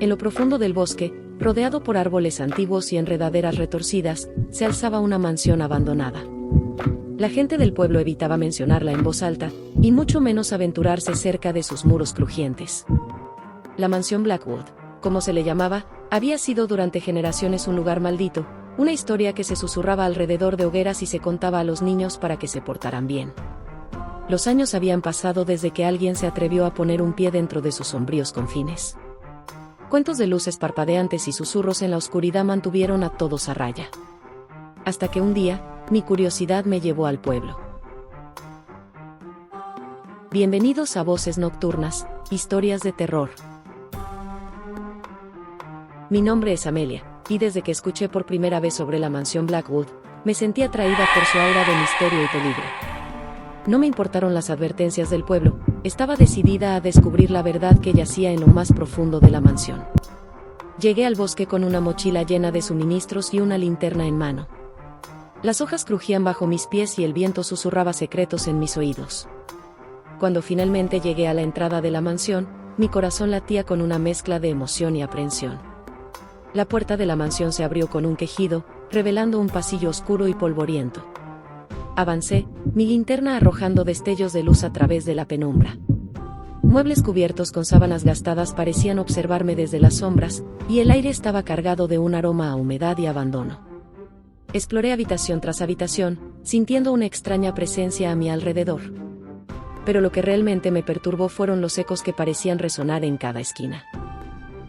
En lo profundo del bosque, rodeado por árboles antiguos y enredaderas retorcidas, se alzaba una mansión abandonada. La gente del pueblo evitaba mencionarla en voz alta, y mucho menos aventurarse cerca de sus muros crujientes. La mansión Blackwood, como se le llamaba, había sido durante generaciones un lugar maldito, una historia que se susurraba alrededor de hogueras y se contaba a los niños para que se portaran bien. Los años habían pasado desde que alguien se atrevió a poner un pie dentro de sus sombríos confines. Cuentos de luces parpadeantes y susurros en la oscuridad mantuvieron a todos a raya. Hasta que un día, mi curiosidad me llevó al pueblo. Bienvenidos a Voces Nocturnas, historias de terror. Mi nombre es Amelia, y desde que escuché por primera vez sobre la mansión Blackwood, me sentí atraída por su aura de misterio y peligro. No me importaron las advertencias del pueblo, estaba decidida a descubrir la verdad que yacía en lo más profundo de la mansión. Llegué al bosque con una mochila llena de suministros y una linterna en mano. Las hojas crujían bajo mis pies y el viento susurraba secretos en mis oídos. Cuando finalmente llegué a la entrada de la mansión, mi corazón latía con una mezcla de emoción y aprehensión. La puerta de la mansión se abrió con un quejido, revelando un pasillo oscuro y polvoriento. Avancé, mi linterna arrojando destellos de luz a través de la penumbra. Muebles cubiertos con sábanas gastadas parecían observarme desde las sombras, y el aire estaba cargado de un aroma a humedad y abandono. Exploré habitación tras habitación, sintiendo una extraña presencia a mi alrededor. Pero lo que realmente me perturbó fueron los ecos que parecían resonar en cada esquina.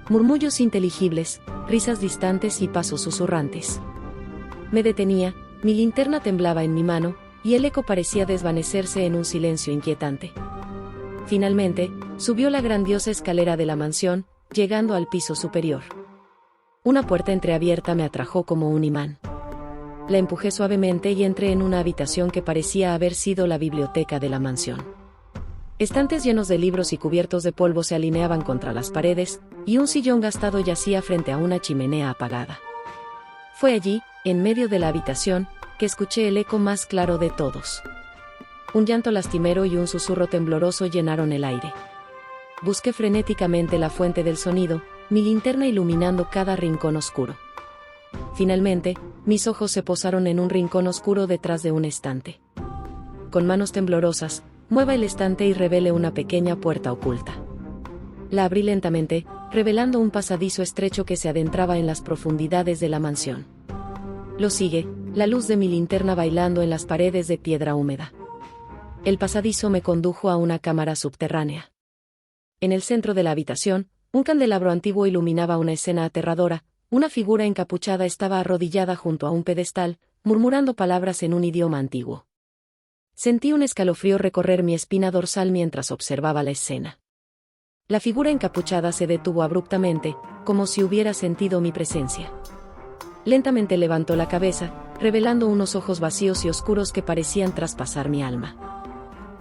Murmullos inteligibles, risas distantes y pasos susurrantes. Me detenía, mi linterna temblaba en mi mano, y el eco parecía desvanecerse en un silencio inquietante. Finalmente, subió la grandiosa escalera de la mansión, llegando al piso superior. Una puerta entreabierta me atrajo como un imán. La empujé suavemente y entré en una habitación que parecía haber sido la biblioteca de la mansión. Estantes llenos de libros y cubiertos de polvo se alineaban contra las paredes, y un sillón gastado yacía frente a una chimenea apagada. Fue allí, en medio de la habitación, que escuché el eco más claro de todos. Un llanto lastimero y un susurro tembloroso llenaron el aire. Busqué frenéticamente la fuente del sonido, mi linterna iluminando cada rincón oscuro. Finalmente, mis ojos se posaron en un rincón oscuro detrás de un estante. Con manos temblorosas, mueva el estante y revele una pequeña puerta oculta. La abrí lentamente, revelando un pasadizo estrecho que se adentraba en las profundidades de la mansión. Lo sigue, la luz de mi linterna bailando en las paredes de piedra húmeda. El pasadizo me condujo a una cámara subterránea. En el centro de la habitación, un candelabro antiguo iluminaba una escena aterradora. Una figura encapuchada estaba arrodillada junto a un pedestal, murmurando palabras en un idioma antiguo. Sentí un escalofrío recorrer mi espina dorsal mientras observaba la escena. La figura encapuchada se detuvo abruptamente, como si hubiera sentido mi presencia. Lentamente levantó la cabeza, revelando unos ojos vacíos y oscuros que parecían traspasar mi alma.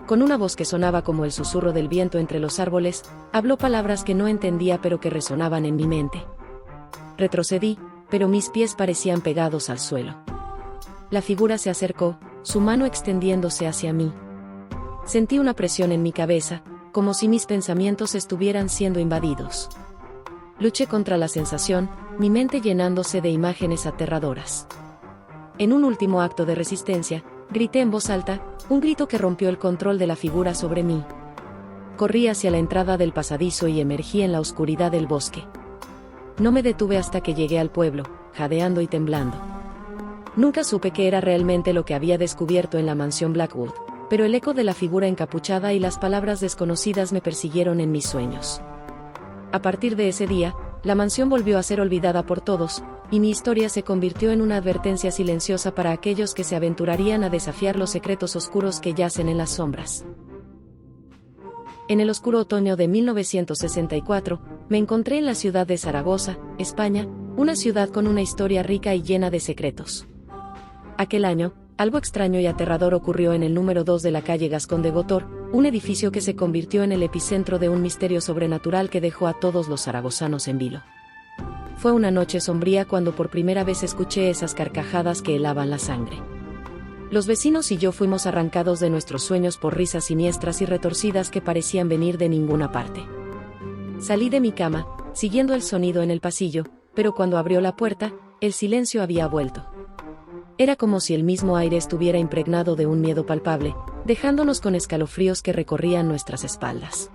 Con una voz que sonaba como el susurro del viento entre los árboles, habló palabras que no entendía pero que resonaban en mi mente. Retrocedí, pero mis pies parecían pegados al suelo. La figura se acercó, su mano extendiéndose hacia mí. Sentí una presión en mi cabeza, como si mis pensamientos estuvieran siendo invadidos. Luché contra la sensación, mi mente llenándose de imágenes aterradoras. En un último acto de resistencia, grité en voz alta, un grito que rompió el control de la figura sobre mí. Corrí hacia la entrada del pasadizo y emergí en la oscuridad del bosque. No me detuve hasta que llegué al pueblo, jadeando y temblando. Nunca supe qué era realmente lo que había descubierto en la mansión Blackwood, pero el eco de la figura encapuchada y las palabras desconocidas me persiguieron en mis sueños. A partir de ese día, la mansión volvió a ser olvidada por todos, y mi historia se convirtió en una advertencia silenciosa para aquellos que se aventurarían a desafiar los secretos oscuros que yacen en las sombras. En el oscuro otoño de 1964, me encontré en la ciudad de Zaragoza, España, una ciudad con una historia rica y llena de secretos. Aquel año, algo extraño y aterrador ocurrió en el número 2 de la calle Gascón de Botor, un edificio que se convirtió en el epicentro de un misterio sobrenatural que dejó a todos los zaragozanos en vilo. Fue una noche sombría cuando por primera vez escuché esas carcajadas que helaban la sangre. Los vecinos y yo fuimos arrancados de nuestros sueños por risas siniestras y retorcidas que parecían venir de ninguna parte. Salí de mi cama, siguiendo el sonido en el pasillo, pero cuando abrió la puerta, el silencio había vuelto. Era como si el mismo aire estuviera impregnado de un miedo palpable, dejándonos con escalofríos que recorrían nuestras espaldas.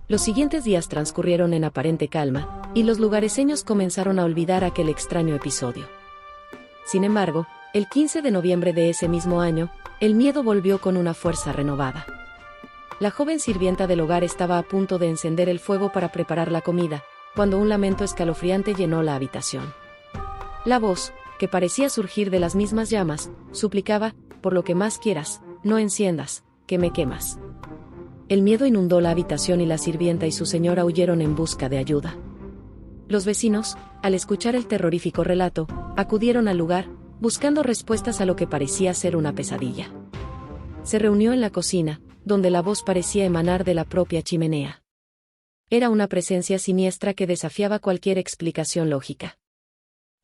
Los siguientes días transcurrieron en aparente calma, y los lugareseños comenzaron a olvidar aquel extraño episodio. Sin embargo, el 15 de noviembre de ese mismo año, el miedo volvió con una fuerza renovada. La joven sirvienta del hogar estaba a punto de encender el fuego para preparar la comida, cuando un lamento escalofriante llenó la habitación. La voz, que parecía surgir de las mismas llamas, suplicaba: por lo que más quieras, no enciendas, que me quemas. El miedo inundó la habitación y la sirvienta y su señora huyeron en busca de ayuda. Los vecinos, al escuchar el terrorífico relato, acudieron al lugar, buscando respuestas a lo que parecía ser una pesadilla. Se reunió en la cocina, donde la voz parecía emanar de la propia chimenea. Era una presencia siniestra que desafiaba cualquier explicación lógica.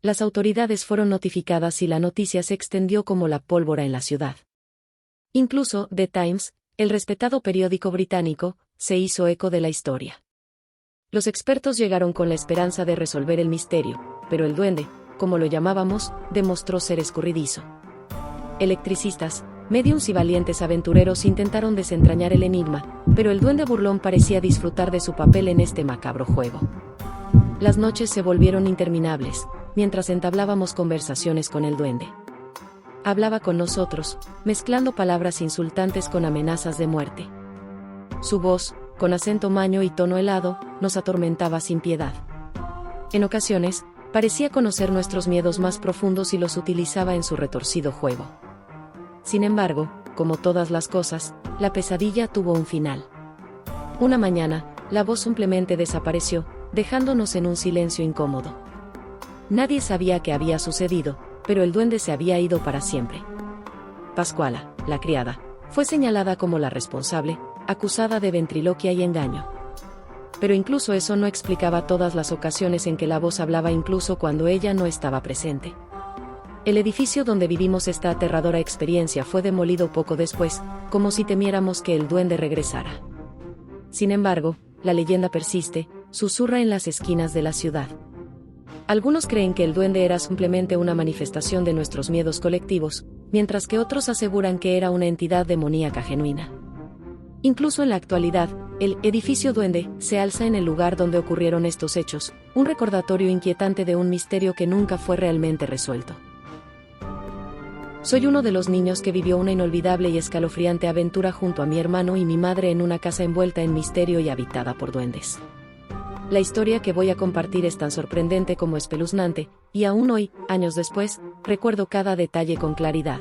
Las autoridades fueron notificadas y la noticia se extendió como la pólvora en la ciudad. Incluso The Times, el respetado periódico británico, se hizo eco de la historia. Los expertos llegaron con la esperanza de resolver el misterio, pero el duende, como lo llamábamos, demostró ser escurridizo. Electricistas, médiums y valientes aventureros intentaron desentrañar el enigma, pero el duende burlón parecía disfrutar de su papel en este macabro juego. Las noches se volvieron interminables, mientras entablábamos conversaciones con el duende. Hablaba con nosotros, mezclando palabras insultantes con amenazas de muerte. Su voz, con acento maño y tono helado, nos atormentaba sin piedad. En ocasiones, parecía conocer nuestros miedos más profundos y los utilizaba en su retorcido juego. Sin embargo, como todas las cosas, la pesadilla tuvo un final. Una mañana, la voz simplemente desapareció, dejándonos en un silencio incómodo. Nadie sabía qué había sucedido, pero el duende se había ido para siempre. Pascuala, la criada, fue señalada como la responsable, acusada de ventriloquia y engaño. Pero incluso eso no explicaba todas las ocasiones en que la voz hablaba, incluso cuando ella no estaba presente. El edificio donde vivimos esta aterradora experiencia fue demolido poco después, como si temiéramos que el duende regresara. Sin embargo, la leyenda persiste, susurra en las esquinas de la ciudad. Algunos creen que el duende era simplemente una manifestación de nuestros miedos colectivos, mientras que otros aseguran que era una entidad demoníaca genuina. Incluso en la actualidad, el edificio duende se alza en el lugar donde ocurrieron estos hechos, un recordatorio inquietante de un misterio que nunca fue realmente resuelto. Soy uno de los niños que vivió una inolvidable y escalofriante aventura junto a mi hermano y mi madre en una casa envuelta en misterio y habitada por duendes. La historia que voy a compartir es tan sorprendente como espeluznante, y aún hoy, años después, recuerdo cada detalle con claridad.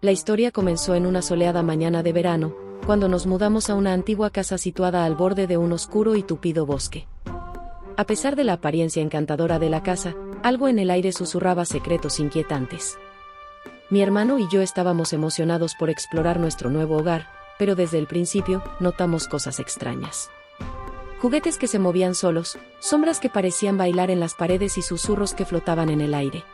La historia comenzó en una soleada mañana de verano, cuando nos mudamos a una antigua casa situada al borde de un oscuro y tupido bosque. A pesar de la apariencia encantadora de la casa, algo en el aire susurraba secretos inquietantes. Mi hermano y yo estábamos emocionados por explorar nuestro nuevo hogar, pero desde el principio, notamos cosas extrañas. Juguetes que se movían solos, sombras que parecían bailar en las paredes y susurros que flotaban en el aire.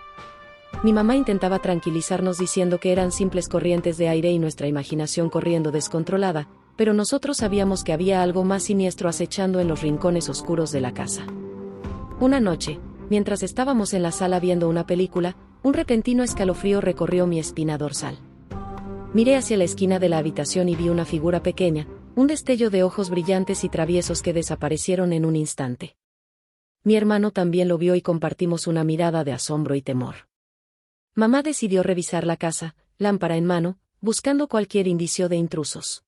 Mi mamá intentaba tranquilizarnos diciendo que eran simples corrientes de aire y nuestra imaginación corriendo descontrolada, pero nosotros sabíamos que había algo más siniestro acechando en los rincones oscuros de la casa. Una noche, mientras estábamos en la sala viendo una película, un repentino escalofrío recorrió mi espina dorsal. Miré hacia la esquina de la habitación y vi una figura pequeña, un destello de ojos brillantes y traviesos que desaparecieron en un instante. Mi hermano también lo vio y compartimos una mirada de asombro y temor. Mamá decidió revisar la casa, lámpara en mano, buscando cualquier indicio de intrusos.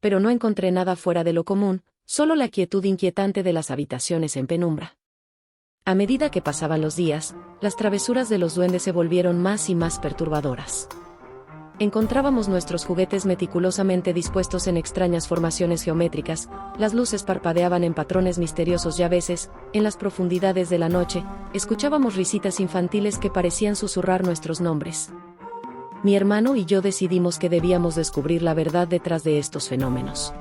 Pero no encontré nada fuera de lo común, solo la quietud inquietante de las habitaciones en penumbra. A medida que pasaban los días, las travesuras de los duendes se volvieron más y más perturbadoras. Encontrábamos nuestros juguetes meticulosamente dispuestos en extrañas formaciones geométricas, las luces parpadeaban en patrones misteriosos y a veces, en las profundidades de la noche, escuchábamos risitas infantiles que parecían susurrar nuestros nombres. Mi hermano y yo decidimos que debíamos descubrir la verdad detrás de estos fenómenos.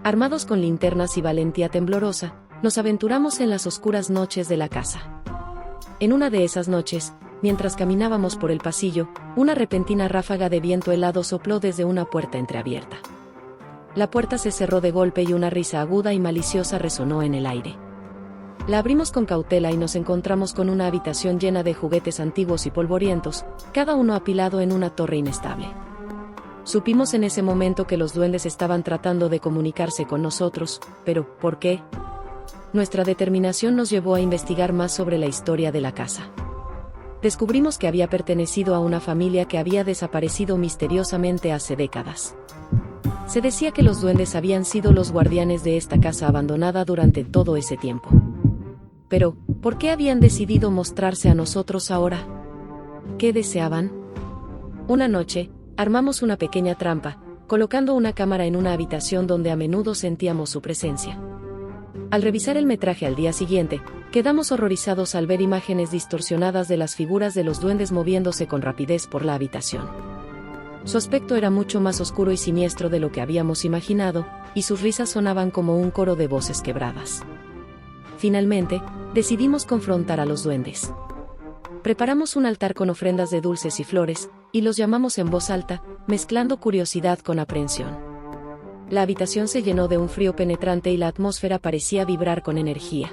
Armados con linternas y valentía temblorosa, nos aventuramos en las oscuras noches de la casa. En una de esas noches, mientras caminábamos por el pasillo, una repentina ráfaga de viento helado sopló desde una puerta entreabierta. La puerta se cerró de golpe y una risa aguda y maliciosa resonó en el aire. La abrimos con cautela y nos encontramos con una habitación llena de juguetes antiguos y polvorientos, cada uno apilado en una torre inestable. Supimos en ese momento que los duendes estaban tratando de comunicarse con nosotros, pero ¿por qué? Nuestra determinación nos llevó a investigar más sobre la historia de la casa. Descubrimos que había pertenecido a una familia que había desaparecido misteriosamente hace décadas. Se decía que los duendes habían sido los guardianes de esta casa abandonada durante todo ese tiempo. Pero, ¿por qué habían decidido mostrarse a nosotros ahora? ¿Qué deseaban? Una noche, armamos una pequeña trampa, colocando una cámara en una habitación donde a menudo sentíamos su presencia. Al revisar el metraje al día siguiente, quedamos horrorizados al ver imágenes distorsionadas de las figuras de los duendes moviéndose con rapidez por la habitación. Su aspecto era mucho más oscuro y siniestro de lo que habíamos imaginado, y sus risas sonaban como un coro de voces quebradas. Finalmente, decidimos confrontar a los duendes. Preparamos un altar con ofrendas de dulces y flores, y los llamamos en voz alta, mezclando curiosidad con aprehensión. La habitación se llenó de un frío penetrante y la atmósfera parecía vibrar con energía.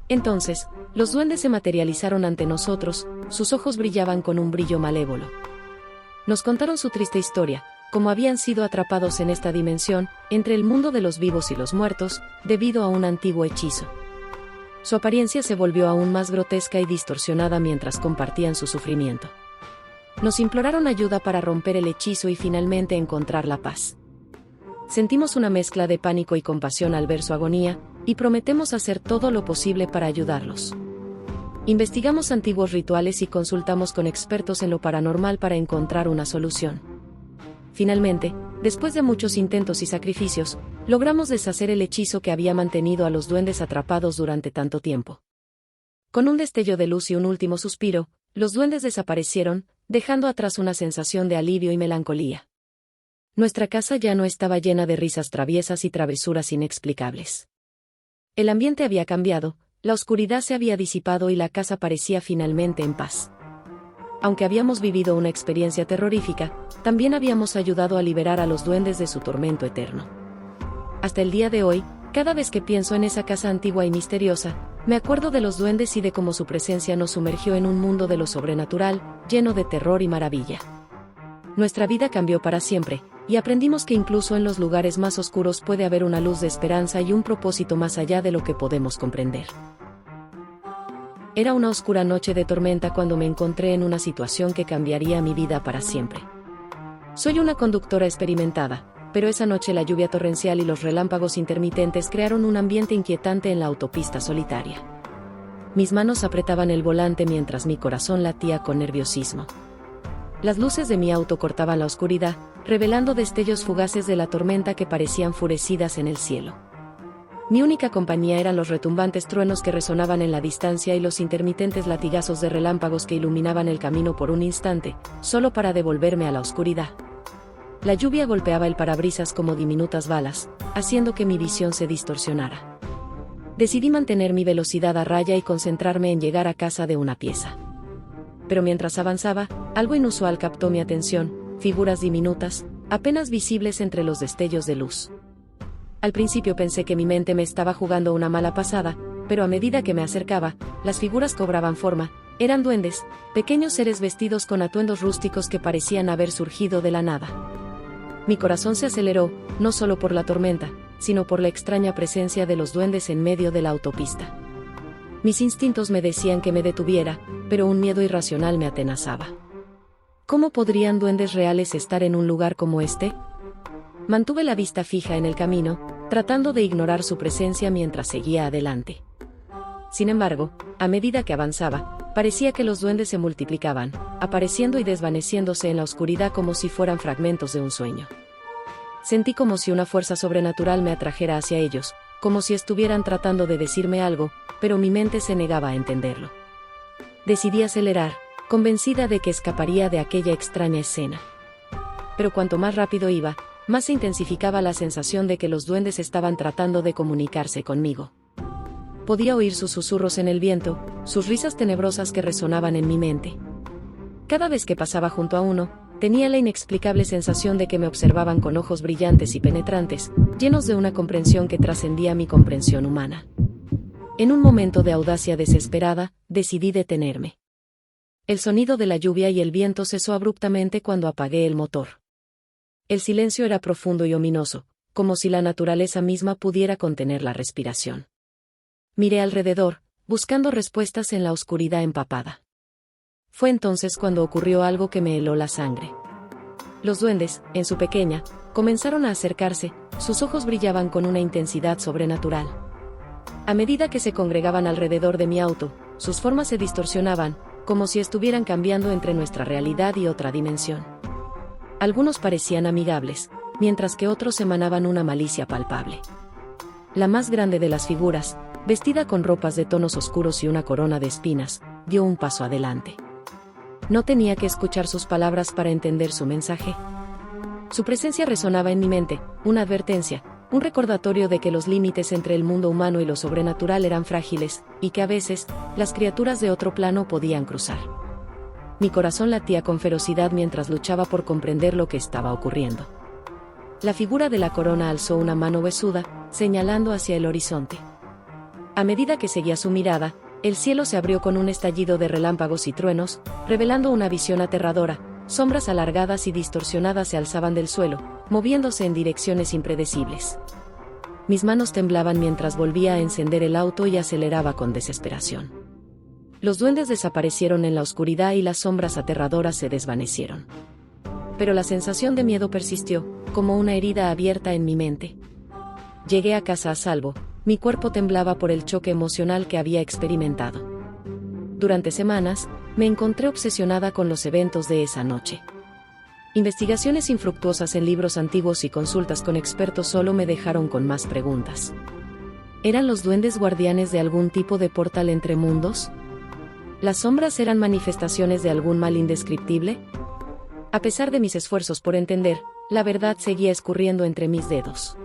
Entonces, los duendes se materializaron ante nosotros, sus ojos brillaban con un brillo malévolo. Nos contaron su triste historia, cómo habían sido atrapados en esta dimensión, entre el mundo de los vivos y los muertos, debido a un antiguo hechizo. Su apariencia se volvió aún más grotesca y distorsionada mientras compartían su sufrimiento. Nos imploraron ayuda para romper el hechizo y finalmente encontrar la paz. Sentimos una mezcla de pánico y compasión al ver su agonía, y prometemos hacer todo lo posible para ayudarlos. Investigamos antiguos rituales y consultamos con expertos en lo paranormal para encontrar una solución. Finalmente, después de muchos intentos y sacrificios, logramos deshacer el hechizo que había mantenido a los duendes atrapados durante tanto tiempo. Con un destello de luz y un último suspiro, los duendes desaparecieron, dejando atrás una sensación de alivio y melancolía. Nuestra casa ya no estaba llena de risas traviesas y travesuras inexplicables. El ambiente había cambiado, la oscuridad se había disipado y la casa parecía finalmente en paz. Aunque habíamos vivido una experiencia terrorífica, también habíamos ayudado a liberar a los duendes de su tormento eterno. Hasta el día de hoy, cada vez que pienso en esa casa antigua y misteriosa, me acuerdo de los duendes y de cómo su presencia nos sumergió en un mundo de lo sobrenatural, lleno de terror y maravilla. Nuestra vida cambió para siempre, y aprendimos que incluso en los lugares más oscuros puede haber una luz de esperanza y un propósito más allá de lo que podemos comprender. Era una oscura noche de tormenta cuando me encontré en una situación que cambiaría mi vida para siempre. Soy una conductora experimentada, pero esa noche la lluvia torrencial y los relámpagos intermitentes crearon un ambiente inquietante en la autopista solitaria. Mis manos apretaban el volante mientras mi corazón latía con nerviosismo. Las luces de mi auto cortaban la oscuridad, revelando destellos fugaces de la tormenta que parecían enfurecidas en el cielo. Mi única compañía eran los retumbantes truenos que resonaban en la distancia y los intermitentes latigazos de relámpagos que iluminaban el camino por un instante, solo para devolverme a la oscuridad. La lluvia golpeaba el parabrisas como diminutas balas, haciendo que mi visión se distorsionara. Decidí mantener mi velocidad a raya y concentrarme en llegar a casa de una pieza. Pero mientras avanzaba, algo inusual captó mi atención, figuras diminutas, apenas visibles entre los destellos de luz. Al principio pensé que mi mente me estaba jugando una mala pasada, pero a medida que me acercaba, las figuras cobraban forma, eran duendes, pequeños seres vestidos con atuendos rústicos que parecían haber surgido de la nada. Mi corazón se aceleró, no solo por la tormenta, sino por la extraña presencia de los duendes en medio de la autopista. Mis instintos me decían que me detuviera, pero un miedo irracional me atenazaba. ¿Cómo podrían duendes reales estar en un lugar como este? Mantuve la vista fija en el camino, tratando de ignorar su presencia mientras seguía adelante. Sin embargo, a medida que avanzaba, parecía que los duendes se multiplicaban, apareciendo y desvaneciéndose en la oscuridad como si fueran fragmentos de un sueño. Sentí como si una fuerza sobrenatural me atrajera hacia ellos, como si estuvieran tratando de decirme algo, pero mi mente se negaba a entenderlo. Decidí acelerar, convencida de que escaparía de aquella extraña escena. Pero cuanto más rápido iba, más se intensificaba la sensación de que los duendes estaban tratando de comunicarse conmigo. Podía oír sus susurros en el viento, sus risas tenebrosas que resonaban en mi mente. Cada vez que pasaba junto a uno, tenía la inexplicable sensación de que me observaban con ojos brillantes y penetrantes, llenos de una comprensión que trascendía mi comprensión humana. En un momento de audacia desesperada, decidí detenerme. El sonido de la lluvia y el viento cesó abruptamente cuando apagué el motor. El silencio era profundo y ominoso, como si la naturaleza misma pudiera contener la respiración. Miré alrededor, buscando respuestas en la oscuridad empapada. Fue entonces cuando ocurrió algo que me heló la sangre. Los duendes, en su pequeña, comenzaron a acercarse, sus ojos brillaban con una intensidad sobrenatural. A medida que se congregaban alrededor de mi auto, sus formas se distorsionaban, como si estuvieran cambiando entre nuestra realidad y otra dimensión. Algunos parecían amigables, mientras que otros emanaban una malicia palpable. La más grande de las figuras, vestida con ropas de tonos oscuros y una corona de espinas, dio un paso adelante. No tenía que escuchar sus palabras para entender su mensaje. Su presencia resonaba en mi mente, una advertencia, un recordatorio de que los límites entre el mundo humano y lo sobrenatural eran frágiles, y que a veces, las criaturas de otro plano podían cruzar. Mi corazón latía con ferocidad mientras luchaba por comprender lo que estaba ocurriendo. La figura de la corona alzó una mano huesuda, señalando hacia el horizonte. A medida que seguía su mirada, el cielo se abrió con un estallido de relámpagos y truenos, revelando una visión aterradora. Sombras alargadas y distorsionadas se alzaban del suelo, moviéndose en direcciones impredecibles. Mis manos temblaban mientras volvía a encender el auto y aceleraba con desesperación. Los duendes desaparecieron en la oscuridad y las sombras aterradoras se desvanecieron. Pero la sensación de miedo persistió, como una herida abierta en mi mente. Llegué a casa a salvo, mi cuerpo temblaba por el choque emocional que había experimentado. Durante semanas, me encontré obsesionada con los eventos de esa noche. Investigaciones infructuosas en libros antiguos y consultas con expertos solo me dejaron con más preguntas. ¿Eran los duendes guardianes de algún tipo de portal entre mundos? ¿Las sombras eran manifestaciones de algún mal indescriptible? A pesar de mis esfuerzos por entender, la verdad seguía escurriendo entre mis dedos.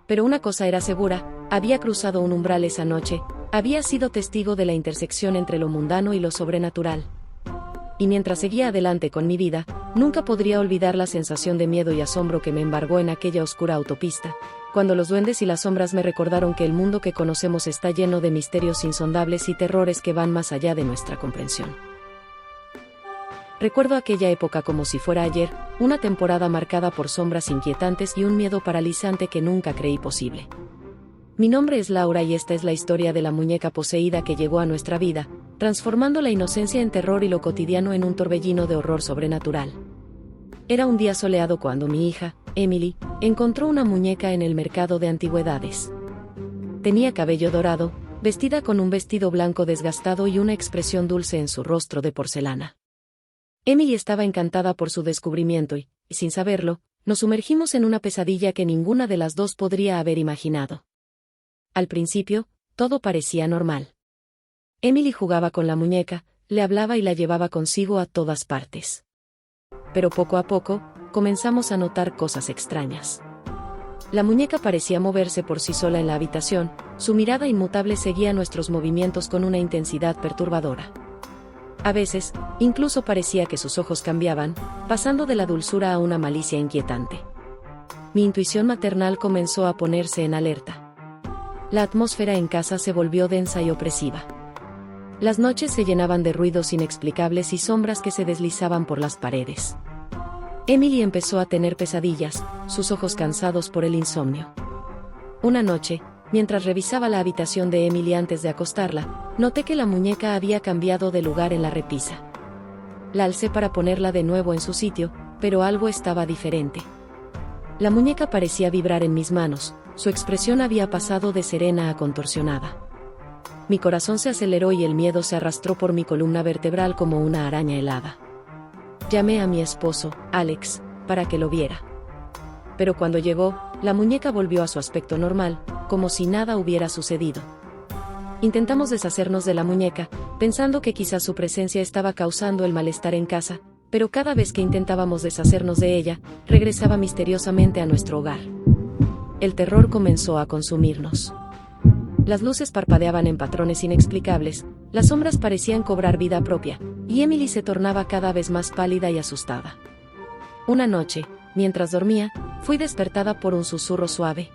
Pero una cosa era segura, había cruzado un umbral esa noche, había sido testigo de la intersección entre lo mundano y lo sobrenatural. Y mientras seguía adelante con mi vida, nunca podría olvidar la sensación de miedo y asombro que me embargó en aquella oscura autopista, cuando los duendes y las sombras me recordaron que el mundo que conocemos está lleno de misterios insondables y terrores que van más allá de nuestra comprensión. Recuerdo aquella época como si fuera ayer, una temporada marcada por sombras inquietantes y un miedo paralizante que nunca creí posible. Mi nombre es Laura y esta es la historia de la muñeca poseída que llegó a nuestra vida, transformando la inocencia en terror y lo cotidiano en un torbellino de horror sobrenatural. Era un día soleado cuando mi hija, Emily, encontró una muñeca en el mercado de antigüedades. Tenía cabello dorado, vestida con un vestido blanco desgastado y una expresión dulce en su rostro de porcelana. Emily estaba encantada por su descubrimiento y, sin saberlo, nos sumergimos en una pesadilla que ninguna de las dos podría haber imaginado. Al principio, todo parecía normal. Emily jugaba con la muñeca, le hablaba y la llevaba consigo a todas partes. Pero poco a poco, comenzamos a notar cosas extrañas. La muñeca parecía moverse por sí sola en la habitación, su mirada inmutable seguía nuestros movimientos con una intensidad perturbadora. A veces, incluso parecía que sus ojos cambiaban, pasando de la dulzura a una malicia inquietante. Mi intuición maternal comenzó a ponerse en alerta. La atmósfera en casa se volvió densa y opresiva. Las noches se llenaban de ruidos inexplicables y sombras que se deslizaban por las paredes. Emily empezó a tener pesadillas, sus ojos cansados por el insomnio. Una noche, mientras revisaba la habitación de Emily antes de acostarla, noté que la muñeca había cambiado de lugar en la repisa. La alcé para ponerla de nuevo en su sitio, pero algo estaba diferente. La muñeca parecía vibrar en mis manos, su expresión había pasado de serena a contorsionada. Mi corazón se aceleró y el miedo se arrastró por mi columna vertebral como una araña helada. Llamé a mi esposo, Alex, para que lo viera. Pero cuando llegó, la muñeca volvió a su aspecto normal, como si nada hubiera sucedido. Intentamos deshacernos de la muñeca, pensando que quizás su presencia estaba causando el malestar en casa, pero cada vez que intentábamos deshacernos de ella, regresaba misteriosamente a nuestro hogar. El terror comenzó a consumirnos. Las luces parpadeaban en patrones inexplicables, las sombras parecían cobrar vida propia, y Emily se tornaba cada vez más pálida y asustada. Una noche, mientras dormía, fui despertada por un susurro suave.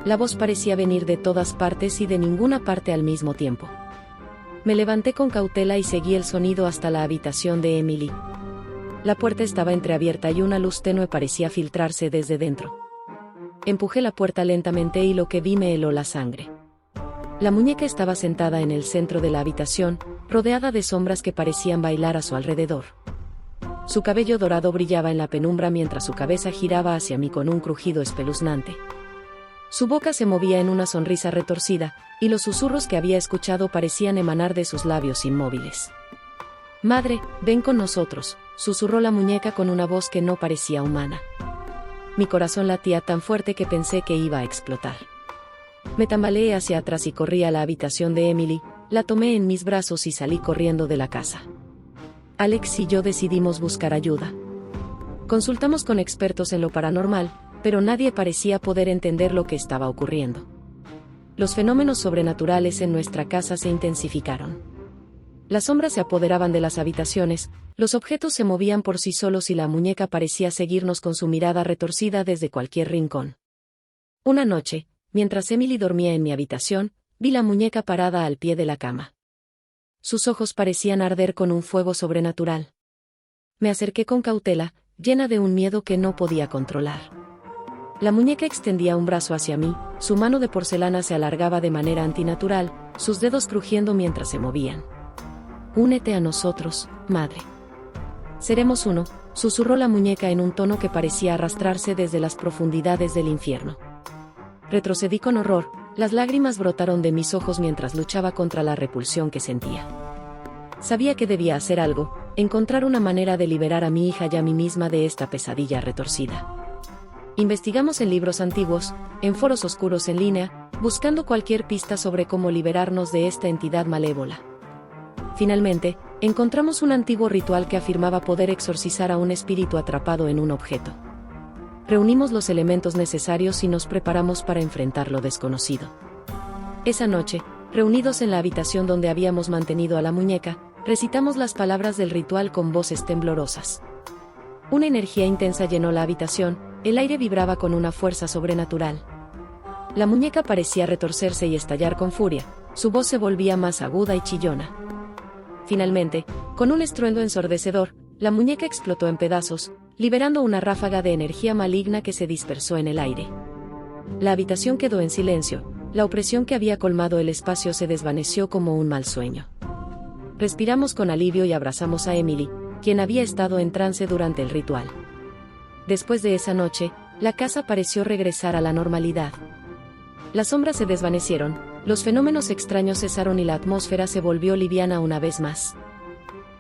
La voz parecía venir de todas partes y de ninguna parte al mismo tiempo. Me levanté con cautela y seguí el sonido hasta la habitación de Emily. La puerta estaba entreabierta y una luz tenue parecía filtrarse desde dentro. Empujé la puerta lentamente y lo que vi me heló la sangre. La muñeca estaba sentada en el centro de la habitación, rodeada de sombras que parecían bailar a su alrededor. Su cabello dorado brillaba en la penumbra mientras su cabeza giraba hacia mí con un crujido espeluznante. Su boca se movía en una sonrisa retorcida, y los susurros que había escuchado parecían emanar de sus labios inmóviles. «Madre, ven con nosotros», susurró la muñeca con una voz que no parecía humana. Mi corazón latía tan fuerte que pensé que iba a explotar. Me tambaleé hacia atrás y corrí a la habitación de Emily, la tomé en mis brazos y salí corriendo de la casa. Alex y yo decidimos buscar ayuda. Consultamos con expertos en lo paranormal, pero nadie parecía poder entender lo que estaba ocurriendo. Los fenómenos sobrenaturales en nuestra casa se intensificaron. Las sombras se apoderaban de las habitaciones, los objetos se movían por sí solos y la muñeca parecía seguirnos con su mirada retorcida desde cualquier rincón. Una noche, mientras Emily dormía en mi habitación, vi la muñeca parada al pie de la cama. Sus ojos parecían arder con un fuego sobrenatural. Me acerqué con cautela, llena de un miedo que no podía controlar. La muñeca extendía un brazo hacia mí, su mano de porcelana se alargaba de manera antinatural, sus dedos crujiendo mientras se movían. «Únete a nosotros, madre. Seremos uno», susurró la muñeca en un tono que parecía arrastrarse desde las profundidades del infierno. Retrocedí con horror, las lágrimas brotaron de mis ojos mientras luchaba contra la repulsión que sentía. Sabía que debía hacer algo, encontrar una manera de liberar a mi hija y a mí misma de esta pesadilla retorcida. Investigamos en libros antiguos, en foros oscuros en línea, buscando cualquier pista sobre cómo liberarnos de esta entidad malévola. Finalmente, encontramos un antiguo ritual que afirmaba poder exorcizar a un espíritu atrapado en un objeto. Reunimos los elementos necesarios y nos preparamos para enfrentar lo desconocido. Esa noche, reunidos en la habitación donde habíamos mantenido a la muñeca, recitamos las palabras del ritual con voces temblorosas. Una energía intensa llenó la habitación, el aire vibraba con una fuerza sobrenatural. La muñeca parecía retorcerse y estallar con furia, su voz se volvía más aguda y chillona. Finalmente, con un estruendo ensordecedor, la muñeca explotó en pedazos, liberando una ráfaga de energía maligna que se dispersó en el aire. La habitación quedó en silencio, la opresión que había colmado el espacio se desvaneció como un mal sueño. Respiramos con alivio y abrazamos a Emily, quien había estado en trance durante el ritual. Después de esa noche, la casa pareció regresar a la normalidad. Las sombras se desvanecieron, los fenómenos extraños cesaron y la atmósfera se volvió liviana una vez más.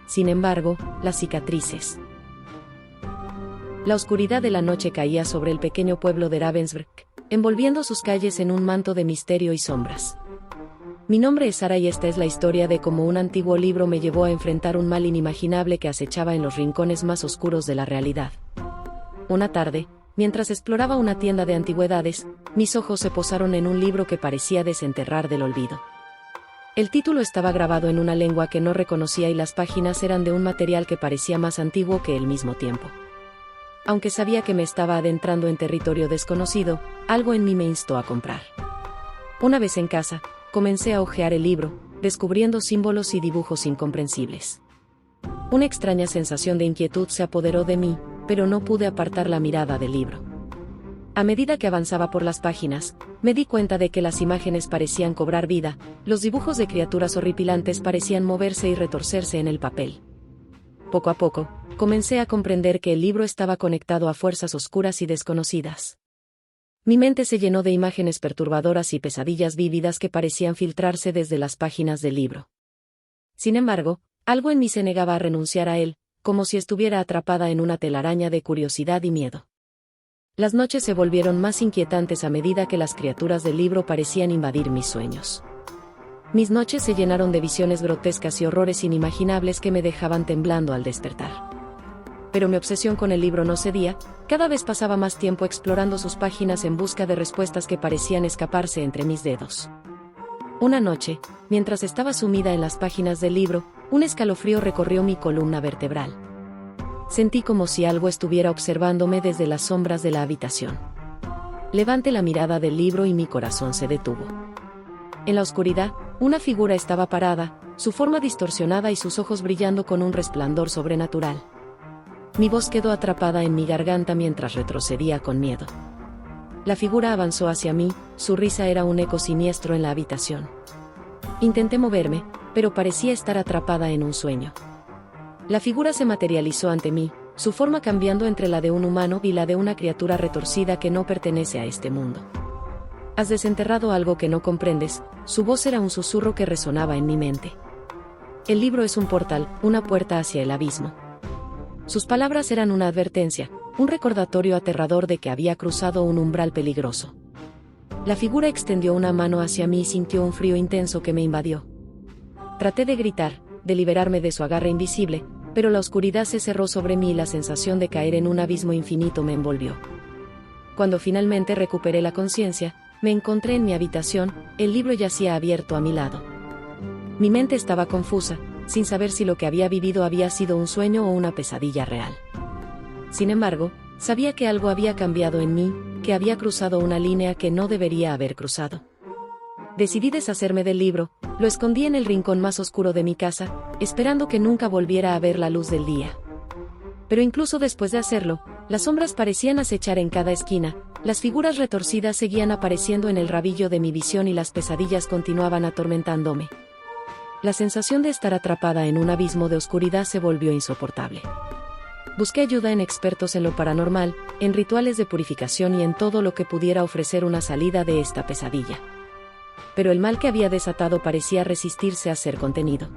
Sin embargo, las cicatrices. La oscuridad de la noche caía sobre el pequeño pueblo de Ravensbrück, envolviendo sus calles en un manto de misterio y sombras. Mi nombre es Sara y esta es la historia de cómo un antiguo libro me llevó a enfrentar un mal inimaginable que acechaba en los rincones más oscuros de la realidad. Una tarde, mientras exploraba una tienda de antigüedades, mis ojos se posaron en un libro que parecía desenterrar del olvido. El título estaba grabado en una lengua que no reconocía y las páginas eran de un material que parecía más antiguo que el mismo tiempo. Aunque sabía que me estaba adentrando en territorio desconocido, algo en mí me instó a comprar. Una vez en casa, comencé a hojear el libro, descubriendo símbolos y dibujos incomprensibles. Una extraña sensación de inquietud se apoderó de mí, pero no pude apartar la mirada del libro. A medida que avanzaba por las páginas, me di cuenta de que las imágenes parecían cobrar vida, los dibujos de criaturas horripilantes parecían moverse y retorcerse en el papel. Poco a poco, comencé a comprender que el libro estaba conectado a fuerzas oscuras y desconocidas. Mi mente se llenó de imágenes perturbadoras y pesadillas vívidas que parecían filtrarse desde las páginas del libro. Sin embargo, algo en mí se negaba a renunciar a él, como si estuviera atrapada en una telaraña de curiosidad y miedo. Las noches se volvieron más inquietantes a medida que las criaturas del libro parecían invadir mis sueños. Mis noches se llenaron de visiones grotescas y horrores inimaginables que me dejaban temblando al despertar. Pero mi obsesión con el libro no cedía, cada vez pasaba más tiempo explorando sus páginas en busca de respuestas que parecían escaparse entre mis dedos. Una noche, mientras estaba sumida en las páginas del libro, un escalofrío recorrió mi columna vertebral. Sentí como si algo estuviera observándome desde las sombras de la habitación. levanté la mirada del libro y mi corazón se detuvo. En la oscuridad, una figura estaba parada, su forma distorsionada y sus ojos brillando con un resplandor sobrenatural. Mi voz quedó atrapada en mi garganta mientras retrocedía con miedo. La figura avanzó hacia mí, su risa era un eco siniestro en la habitación. Intenté moverme, pero parecía estar atrapada en un sueño. La figura se materializó ante mí, su forma cambiando entre la de un humano y la de una criatura retorcida que no pertenece a este mundo. Has desenterrado algo que no comprendes, su voz era un susurro que resonaba en mi mente. El libro es un portal, una puerta hacia el abismo. Sus palabras eran una advertencia, un recordatorio aterrador de que había cruzado un umbral peligroso. La figura extendió una mano hacia mí y sintió un frío intenso que me invadió. Traté de gritar, de liberarme de su agarre invisible, pero la oscuridad se cerró sobre mí y la sensación de caer en un abismo infinito me envolvió. Cuando finalmente recuperé la conciencia, me encontré en mi habitación, el libro yacía abierto a mi lado. Mi mente estaba confusa, sin saber si lo que había vivido había sido un sueño o una pesadilla real. Sin embargo, sabía que algo había cambiado en mí, que había cruzado una línea que no debería haber cruzado. Decidí deshacerme del libro, lo escondí en el rincón más oscuro de mi casa, esperando que nunca volviera a ver la luz del día. Pero incluso después de hacerlo, las sombras parecían acechar en cada esquina, las figuras retorcidas seguían apareciendo en el rabillo de mi visión y las pesadillas continuaban atormentándome. La sensación de estar atrapada en un abismo de oscuridad se volvió insoportable. Busqué ayuda en expertos en lo paranormal, en rituales de purificación y en todo lo que pudiera ofrecer una salida de esta pesadilla. Pero el mal que había desatado parecía resistirse a ser contenido.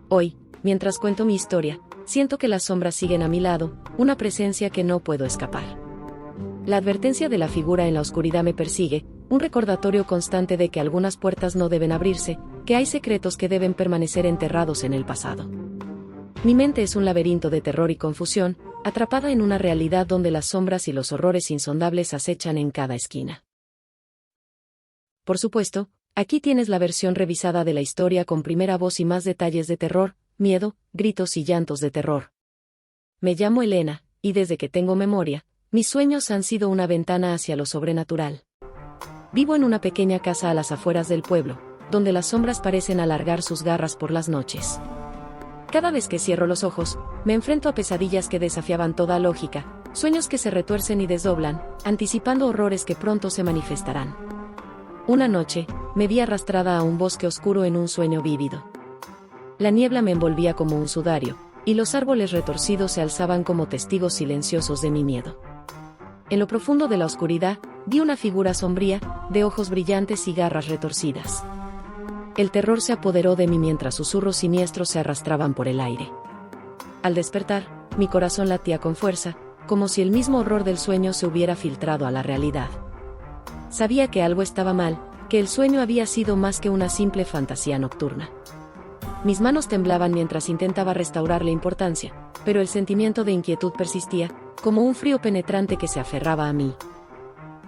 Hoy, mientras cuento mi historia, siento que las sombras siguen a mi lado, una presencia que no puedo escapar. La advertencia de la figura en la oscuridad me persigue, un recordatorio constante de que algunas puertas no deben abrirse, que hay secretos que deben permanecer enterrados en el pasado. Mi mente es un laberinto de terror y confusión, atrapada en una realidad donde las sombras y los horrores insondables acechan en cada esquina. Por supuesto, aquí tienes la versión revisada de la historia con primera voz y más detalles de terror, miedo, gritos y llantos de terror. Me llamo Elena, y desde que tengo memoria, mis sueños han sido una ventana hacia lo sobrenatural. Vivo en una pequeña casa a las afueras del pueblo, donde las sombras parecen alargar sus garras por las noches. Cada vez que cierro los ojos, me enfrento a pesadillas que desafiaban toda lógica, sueños que se retuercen y desdoblan, anticipando horrores que pronto se manifestarán. Una noche, me vi arrastrada a un bosque oscuro en un sueño vívido. La niebla me envolvía como un sudario, y los árboles retorcidos se alzaban como testigos silenciosos de mi miedo. En lo profundo de la oscuridad, vi una figura sombría, de ojos brillantes y garras retorcidas. El terror se apoderó de mí mientras susurros siniestros se arrastraban por el aire. Al despertar, mi corazón latía con fuerza, como si el mismo horror del sueño se hubiera filtrado a la realidad. Sabía que algo estaba mal, que el sueño había sido más que una simple fantasía nocturna. Mis manos temblaban mientras intentaba restaurar la importancia, pero el sentimiento de inquietud persistía, como un frío penetrante que se aferraba a mí.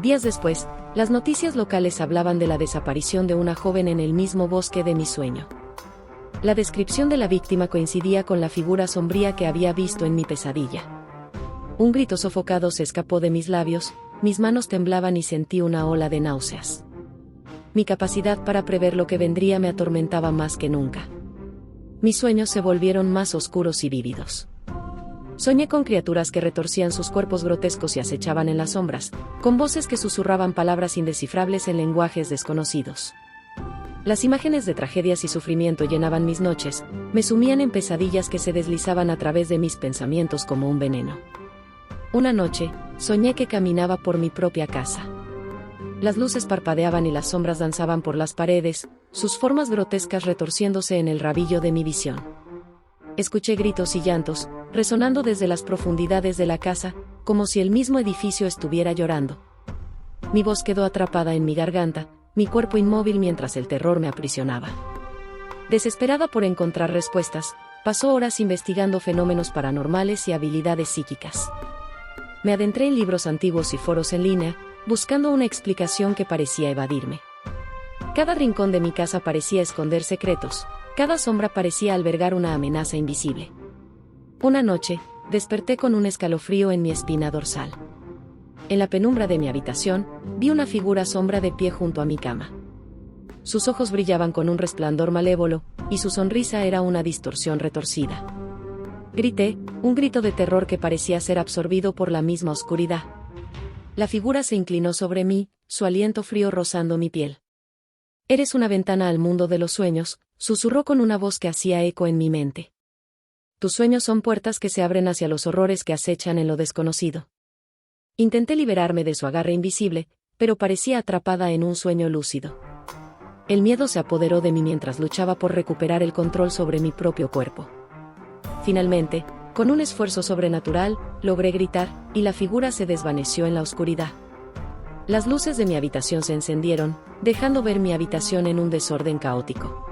Días después, las noticias locales hablaban de la desaparición de una joven en el mismo bosque de mi sueño. La descripción de la víctima coincidía con la figura sombría que había visto en mi pesadilla. Un grito sofocado se escapó de mis labios, mis manos temblaban y sentí una ola de náuseas. Mi capacidad para prever lo que vendría me atormentaba más que nunca. Mis sueños se volvieron más oscuros y vívidos. Soñé con criaturas que retorcían sus cuerpos grotescos y acechaban en las sombras, con voces que susurraban palabras indescifrables en lenguajes desconocidos. Las imágenes de tragedias y sufrimiento llenaban mis noches, me sumían en pesadillas que se deslizaban a través de mis pensamientos como un veneno. Una noche, soñé que caminaba por mi propia casa. Las luces parpadeaban y las sombras danzaban por las paredes, sus formas grotescas retorciéndose en el rabillo de mi visión. Escuché gritos y llantos, resonando desde las profundidades de la casa, como si el mismo edificio estuviera llorando. Mi voz quedó atrapada en mi garganta, mi cuerpo inmóvil mientras el terror me aprisionaba. Desesperada por encontrar respuestas, pasó horas investigando fenómenos paranormales y habilidades psíquicas. Me adentré en libros antiguos y foros en línea, buscando una explicación que parecía evadirme. Cada rincón de mi casa parecía esconder secretos, cada sombra parecía albergar una amenaza invisible. Una noche, desperté con un escalofrío en mi espina dorsal. En la penumbra de mi habitación, vi una figura sombra de pie junto a mi cama. Sus ojos brillaban con un resplandor malévolo, y su sonrisa era una distorsión retorcida. Grité, un grito de terror que parecía ser absorbido por la misma oscuridad. La figura se inclinó sobre mí, su aliento frío rozando mi piel. «Eres una ventana al mundo de los sueños», susurró con una voz que hacía eco en mi mente. «Tus sueños son puertas que se abren hacia los horrores que acechan en lo desconocido». Intenté liberarme de su agarre invisible, pero parecía atrapada en un sueño lúcido. El miedo se apoderó de mí mientras luchaba por recuperar el control sobre mi propio cuerpo. Finalmente, con un esfuerzo sobrenatural, logré gritar, y la figura se desvaneció en la oscuridad. Las luces de mi habitación se encendieron, dejando ver mi habitación en un desorden caótico.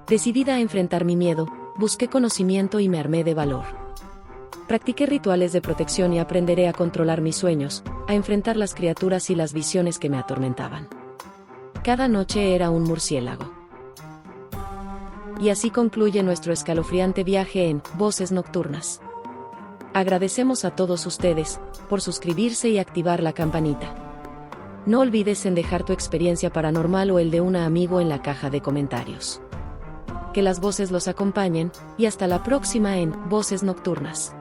Decidida a enfrentar mi miedo, busqué conocimiento y me armé de valor. Practiqué rituales de protección y aprenderé a controlar mis sueños, a enfrentar las criaturas y las visiones que me atormentaban. Cada noche era un murciélago. Y así concluye nuestro escalofriante viaje en Voces Nocturnas. Agradecemos a todos ustedes por suscribirse y activar la campanita. No olvides en dejar tu experiencia paranormal o el de un amigo en la caja de comentarios. Que las voces los acompañen, y hasta la próxima en Voces Nocturnas.